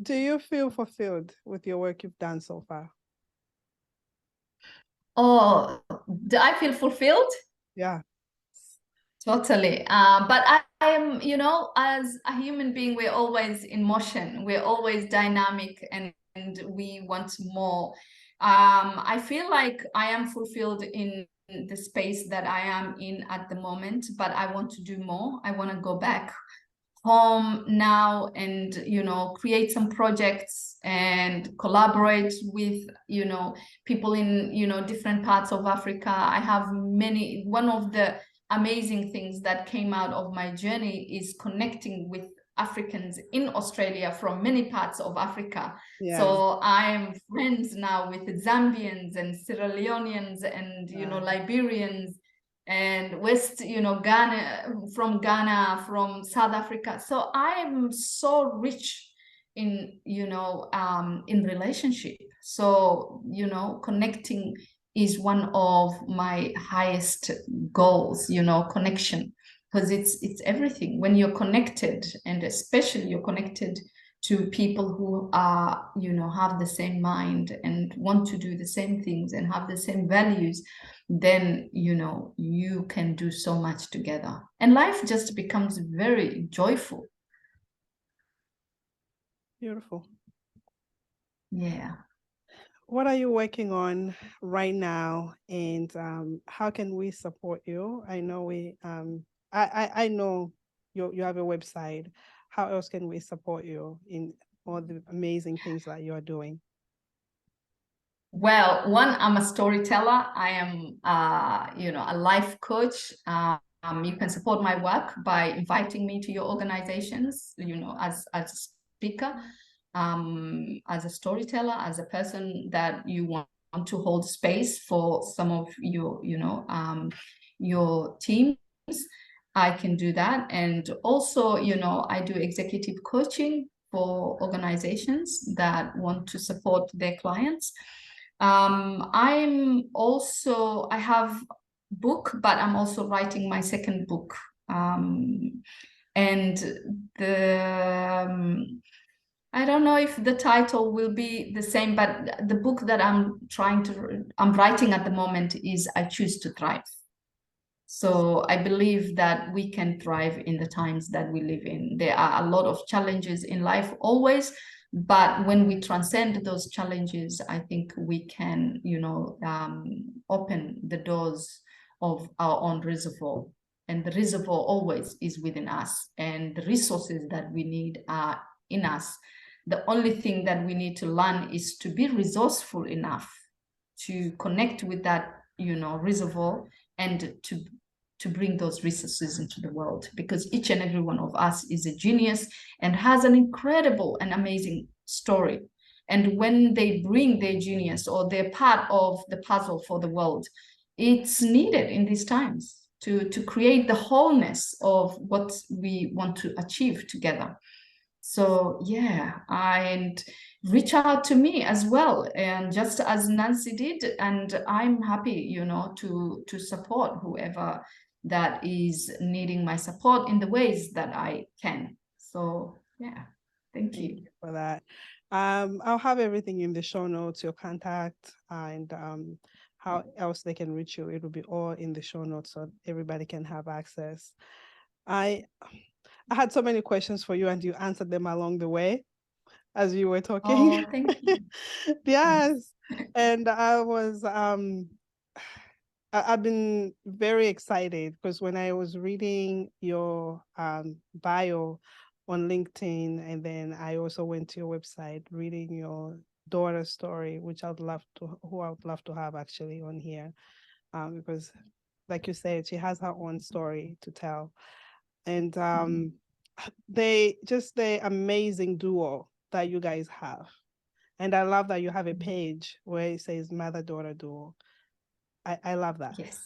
Do you feel fulfilled with your work you've done so far? Oh, do I feel fulfilled? Yeah. Totally. But I am, as a human being, we're always in motion. We're always dynamic, and we want more. I feel like I am fulfilled in the space that I am in at the moment, but I want to do more. I want to go back home now and, you know, create some projects and collaborate with, you know, people in, you know, different parts of Africa. I have many, one of the amazing things that came out of my journey is connecting with Africans in Australia from many parts of Africa. Yeah. So I'm friends now with Zambians and Sierra Leoneans and, you know, Liberians and Ghana, from South Africa. So I am so rich in, in relationship. So, connecting is one of my highest goals, connection, because it's everything. When you're connected, and especially you're connected to people who are, have the same mind and want to do the same things and have the same values, then, you can do so much together. And life just becomes very joyful. Beautiful. Yeah. What are you working on right now, and how can we support you? I know I know you have a website. How else can we support you in all the amazing things that you are doing? Well, one, I'm a storyteller. I am, a life coach. You can support my work by inviting me to your organizations, as a speaker, as a storyteller, as a person that you want to hold space for some of your, your teams. I can do that. And also, I do executive coaching for organizations that want to support their clients. I have book, but I'm also writing my second book. And I don't know if the title will be the same, but the book that I'm writing at the moment is I Choose to Thrive. So I believe that we can thrive in the times that we live in. There are a lot of challenges in life always, but when we transcend those challenges, I think we can, open the doors of our own reservoir. And the reservoir always is within us, and the resources that we need are in us. The only thing that we need to learn is to be resourceful enough to connect with that, reservoir, and to bring those resources into the world, because each and every one of us is a genius and has an incredible and amazing story. And when they bring their genius or they're part of the puzzle for the world, it's needed in these times to create the wholeness of what we want to achieve together. So yeah, and reach out to me as well, and just as Nancy did, and I'm happy, to support whoever that is needing my support in the ways that I can. So yeah, thank you for that. I'll have everything in the show notes, your contact, and how else they can reach you. It will be all in the show notes so everybody can have access. I had so many questions for you, and you answered them along the way as you were talking. Oh, thank you. Yes. And I've been very excited because when I was reading your bio on LinkedIn, and then I also went to your website reading your daughter's story, who I would love to have actually on here, because like you said, she has her own story to tell. And the amazing duo that you guys have. And I love that you have a page where it says mother-daughter duo. I love that. Yes.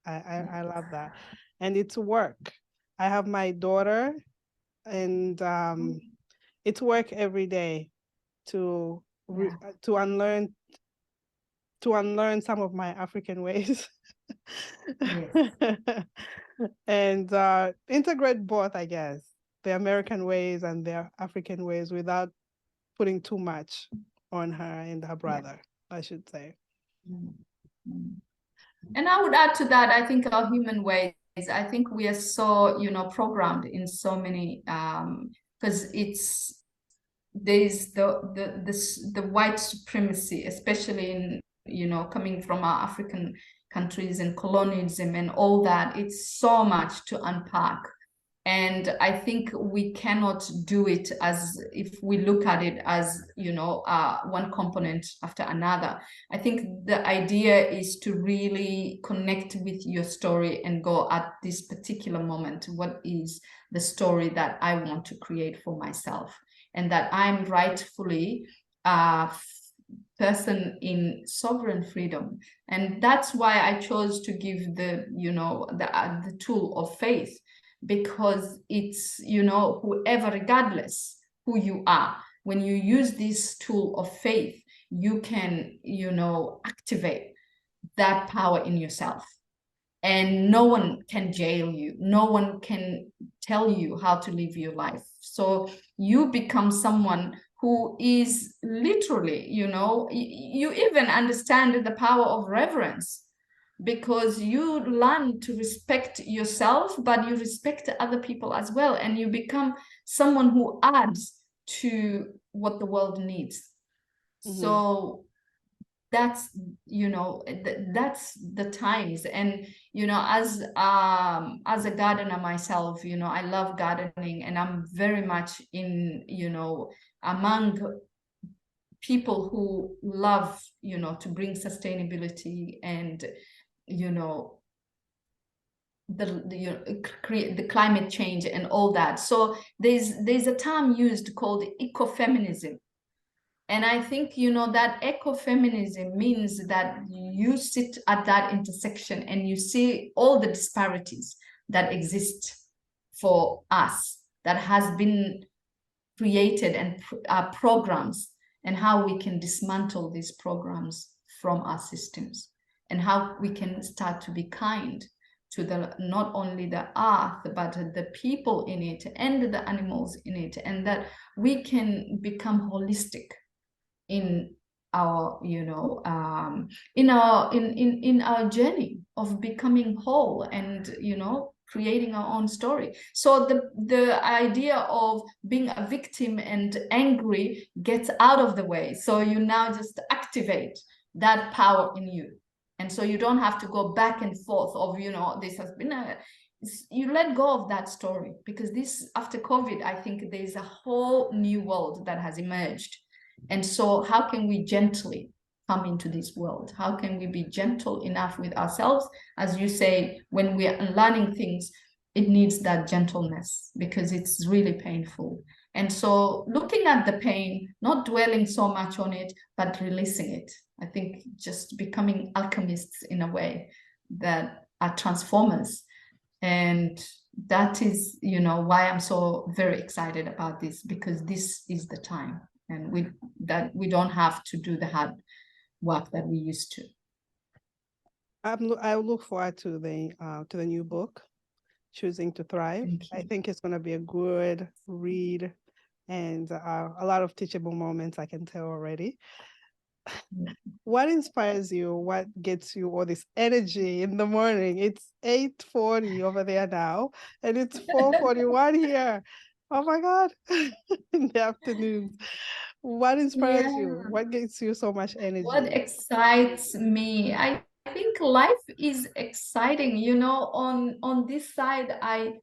I love that. And it's work. I have my daughter, and it's work every day to unlearn some of my African ways. Yes. And integrate both, I guess, the American ways and their African ways without putting too much on her and her brother, I should say. And I would add to that, I think our human ways, I think we are so, programmed in so many, because there's the white supremacy, especially in, coming from our African countries and colonialism and all that. It's so much to unpack. And I think we cannot do it as if we look at it as, one component after another. I think the idea is to really connect with your story and go at this particular moment, what is the story that I want to create for myself, and that I'm rightfully a person in sovereign freedom. And that's why I chose to give the tool of faith, because it's, whoever, regardless who you are, when you use this tool of faith, you can, activate that power in yourself. And no one can jail you. No one can tell you how to live your life. So you become someone who is literally, you even understand the power of reverence, because you learn to respect yourself, but you respect other people as well. And you become someone who adds to what the world needs. Mm-hmm. So that's, that's the times. And, as a gardener myself, I love gardening, and I'm very much in, among people who love, to bring sustainability and, create the climate change and all that. So there's a term used called ecofeminism. And I think, that ecofeminism means that you sit at that intersection and you see all the disparities that exist for us, that has been created, and programs, and how we can dismantle these programs from our systems, and how we can start to be kind to not only the earth, but the people in it and the animals in it, and that we can become holistic in our, in our journey of becoming whole and, creating our own story. So the idea of being a victim and angry gets out of the way. So you now just activate that power in you. And so you don't have to go back and forth of, this has been you let go of that story, because this, after COVID, I think there's a whole new world that has emerged. And so how can we gently come into this world? How can we be gentle enough with ourselves? As you say, when we are learning things, it needs that gentleness, because it's really painful. And so looking at the pain, not dwelling so much on it, but releasing it. I think just becoming alchemists in a way that are transformers. And that is, why I'm so very excited about this, because this is the time. And we don't have to do the hard work that we used to. I look forward to the new book, Choosing to Thrive. I think it's going to be a good read, and a lot of teachable moments, I can tell already. What inspires you? What gets you all this energy in the morning? It's 8:40 over there now, and it's 4:41 here. Oh my God, in the afternoon. What inspires you? What gets you so much energy? What excites me? I think life is exciting. On this side, I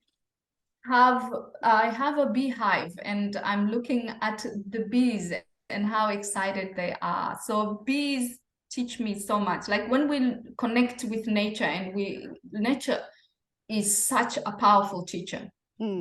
have a beehive, and I'm looking at the bees and how excited they are. So bees teach me so much. Like when we connect with nature, and nature is such a powerful teacher.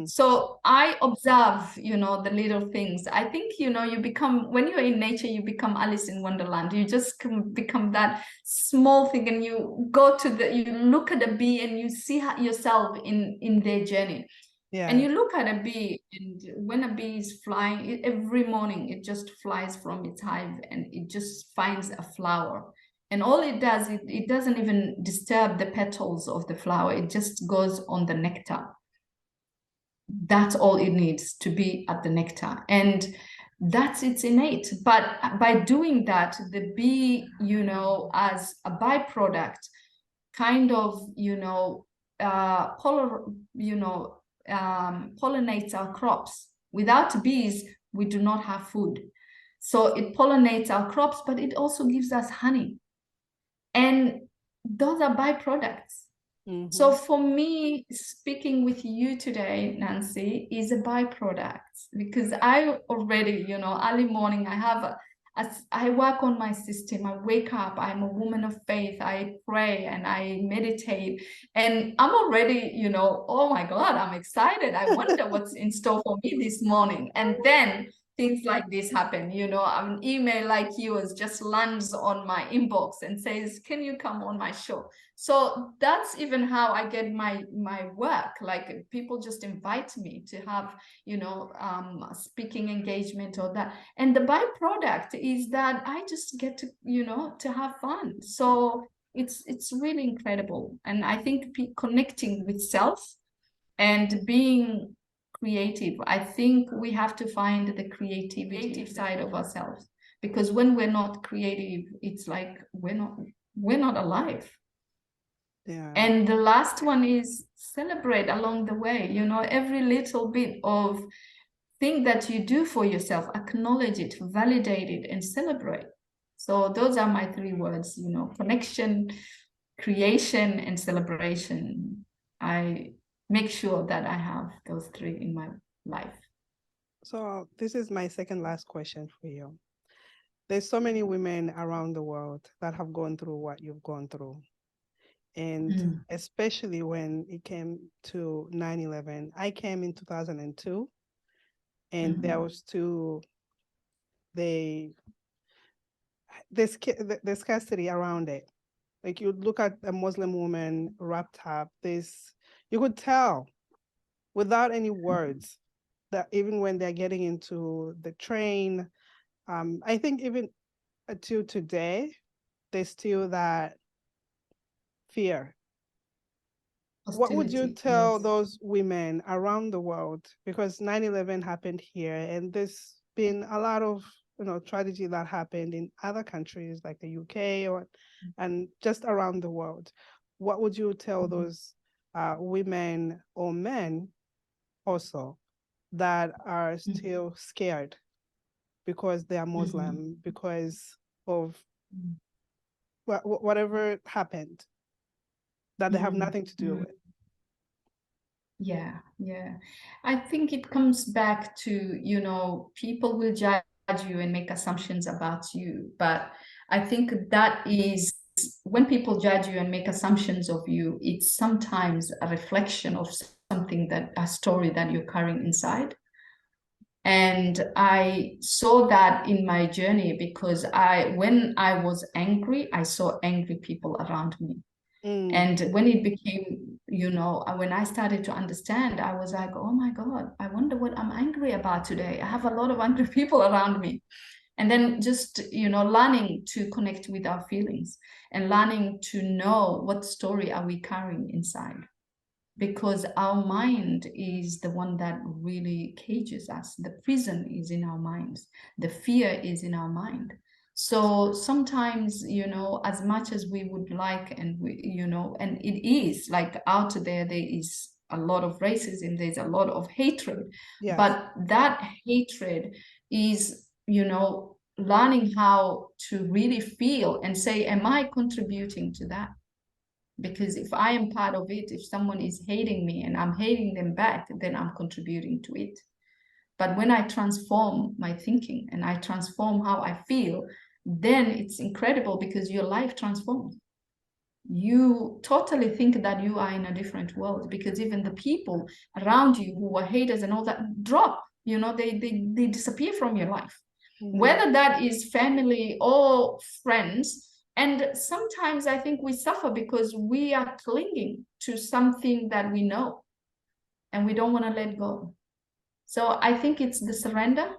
So I observe, the little things. I think, you become, when you're in nature, you become Alice in Wonderland. You just become that small thing, and you go you look at a bee and you see yourself in their journey. Yeah. And you look at a bee, and when a bee is flying, every morning it just flies from its hive and it just finds a flower. And all it does, it doesn't even disturb the petals of the flower. It just goes on the nectar. That's all it needs to be at the nectar. And it's innate. But by doing that, the bee, as a byproduct, kind of, pollinates our crops. Without bees, we do not have food. So it pollinates our crops, but it also gives us honey. And those are byproducts. So for me, speaking with you today, Nancy, is a byproduct, because I already, early morning, I work on my system. I wake up, I'm a woman of faith. I pray and I meditate, and I'm already, oh my God, I'm excited. I wonder what's in store for me this morning. And then things like this happen, an email like yours just lands on my inbox and says, can you come on my show? So that's even how I get my work. Like, people just invite me to have, speaking engagement or that. And the byproduct is that I just get to, to have fun. So it's really incredible. And I think connecting with self and being creative, I think we have to find the creative side of ourselves, because when we're not creative, it's like we're not alive. Yeah. And the last one is celebrate along the way, every little bit of thing that you do for yourself, acknowledge it, validate it, and celebrate. So those are my 3 words, connection, creation, and celebration. I make sure that I have those 3 in my life. So this is my second last question for you. There's so many women around the world that have gone through what you've gone through. And especially when it came to 9/11, I came in 2002, and there was the scarcity around it. Like, you look at a Muslim woman wrapped up, you could tell without any words that even when they're getting into the train, I think even till today, there's still that fear. What would you tell those women around the world? Because 9/11 happened here, and there's been a lot of tragedy that happened in other countries like the UK and just around the world. What would you tell those women or men also that are still scared because they are Muslim, because of whatever happened that they have nothing to do with? Yeah. I think it comes back to, people will judge you and make assumptions about you. But I think that is, when people judge you and make assumptions of you, it's sometimes a reflection of a story that you're carrying inside. And I saw that in my journey, because when I was angry, I saw angry people around me. And when it became, when I started to understand, I was like, oh my God, I wonder what I'm angry about today. I have a lot of angry people around me. And then just, learning to connect with our feelings and learning to know what story are we carrying inside. Because our mind is the one that really cages us. The prison is in our minds. The fear is in our mind. So sometimes, as much as we would like, and and it is like out there is a lot of racism, there's a lot of hatred. Yes. But that hatred is, learning how to really feel and say, am I contributing to that? Because if I am part of it, if someone is hating me and I'm hating them back, then I'm contributing to it. But when I transform my thinking and I transform how I feel, then it's incredible, because your life transforms. You totally think that you are in a different world, because even the people around you who were haters and all that drop, they disappear from your life. Whether that is family or friends. And sometimes I think we suffer because we are clinging to something that we know and we don't want to let go. So I think it's the surrender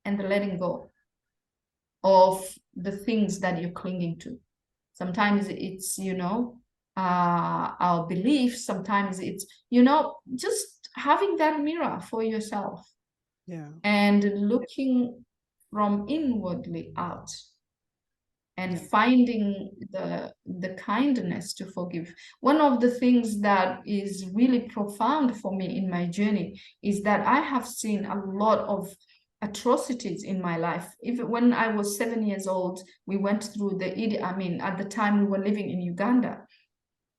and the letting go of the things that you're clinging to. Sometimes it's, our beliefs. Sometimes it's, just having that mirror for yourself. Yeah. And looking from inwardly out. And finding the kindness to forgive. One of the things that is really profound for me in my journey is that I have seen a lot of atrocities in my life. Even when I was 7 years old, we went through at the time we were living in Uganda.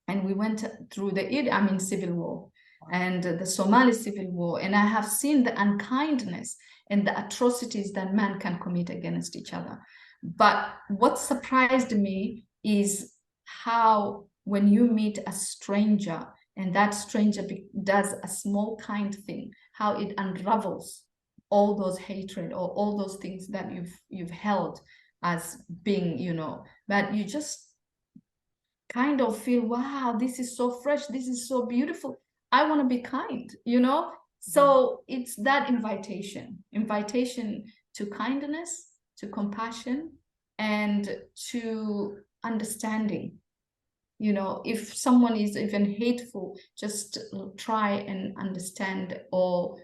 and we went through the civil war and the Somali civil war, and I have seen the unkindness and the atrocities that man can commit against each other. But what surprised me is how when you meet a stranger and that stranger does a small kind thing, how it unravels all those hatred or all those things that you've held as being, that you just kind of feel, wow, this is so fresh, this is so beautiful, I want to be kind. So it's that invitation to kindness, to compassion, and to understanding. If someone is even hateful, just try and understand, or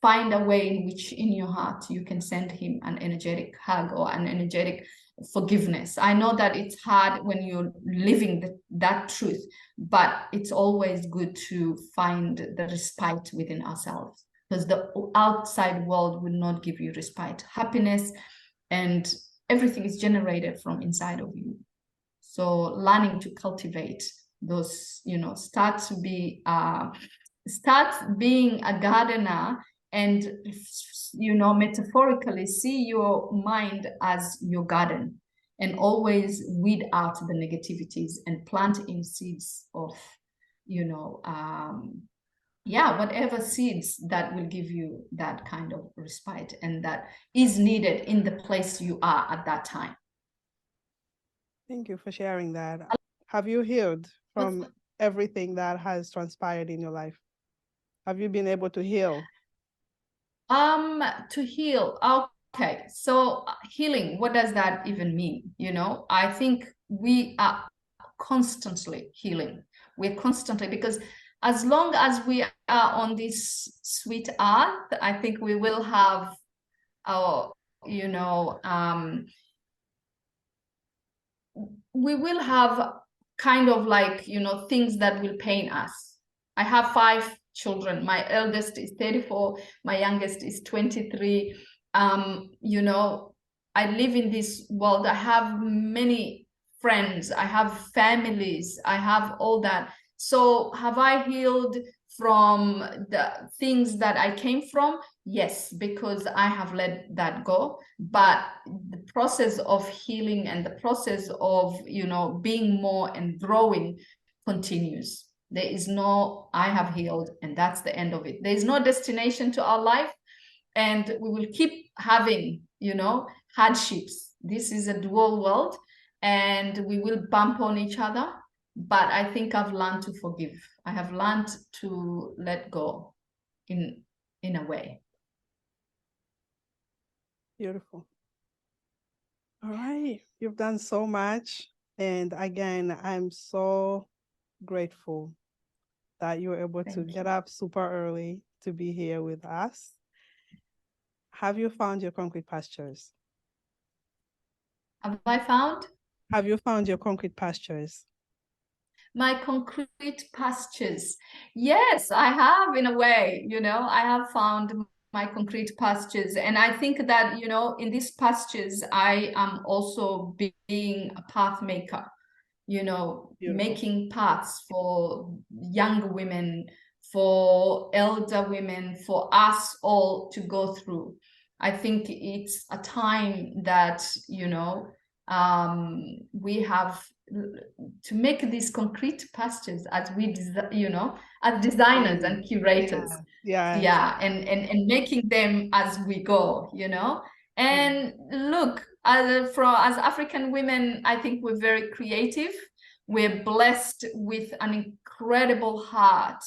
find a way in which in your heart you can send him an energetic hug or an energetic forgiveness. I know that it's hard when you're living that truth, but it's always good to find the respite within ourselves, because the outside world will not give you respite. Happiness and everything is generated from inside of you. So learning to cultivate those, start being a gardener, and metaphorically see your mind as your garden, and always weed out the negativities and plant in seeds of whatever seeds that will give you that kind of respite and that is needed in the place you are at that time. Thank you for sharing that. Have you healed from everything that has transpired in your life? Have you been able to heal? To heal. Okay. So healing, what does that even mean? I think we are constantly healing. We're constantly, because as long as we are on this sweet earth, I think we will have our, we will have kind of like, things that will pain us. I have 5 children. My eldest is 34. My youngest is 23. I live in this world. I have many friends. I have families. I have all that. So have I healed from the things that I came from? Yes, because I have let that go. But the process of healing and the process of, being more and growing continues. There is no, I have healed and that's the end of it. There is no destination to our life, and we will keep having, hardships. This is a dual world, and we will bump on each other. But I think I've learned to forgive. I have learned to let go in a way. Beautiful. All right. You've done so much. And again, I'm so grateful that you were able to get up super early to be here with us. Have you found your concrete pastures? Have I found? Have you found your concrete pastures? My concrete pastures. Yes, I have, in a way. I have found my concrete pastures, and I think that in these pastures I am also being a path maker. Beautiful. Making paths for young women, for elder women, for us all to go through. I think it's a time that we have to make these concrete pastures as we as designers and curators. And making them as we go, and look, as African women, I think we're very creative. We're blessed with an incredible heart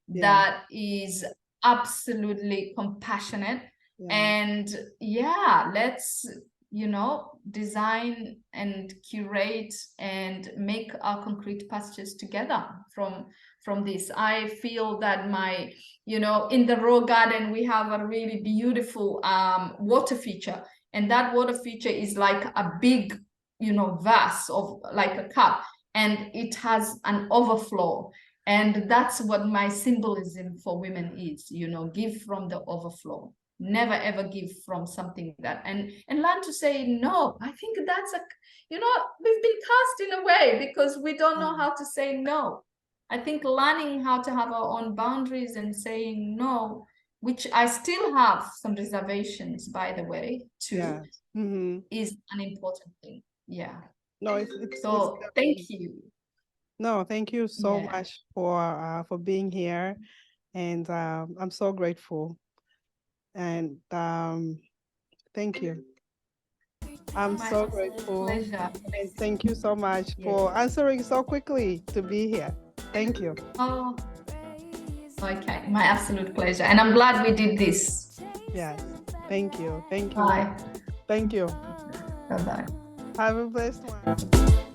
that is absolutely compassionate. And let's design and curate and make our concrete pastures together from this. I feel that my in the raw garden we have a really beautiful water feature, and that water feature is like a big vase of like a cup, and it has an overflow, and that's what my symbolism for women is. Give from the overflow. never ever give from something that, and learn to say no. I think that's we've been cast in a way because we don't know how to say no. I think learning how to have our own boundaries and saying no, which I still have some reservations, by the way, too, is an important thing. Yeah. No, so thank you. No, thank you so much for being here, and I'm so grateful. And thank you. I'm so grateful. Pleasure. And thank you so much for answering so quickly to be here. Thank you. Oh, okay. My absolute pleasure. And I'm glad we did this. Yes. Thank you. Thank you. Bye. Thank you. Bye-bye. Have a blessed one.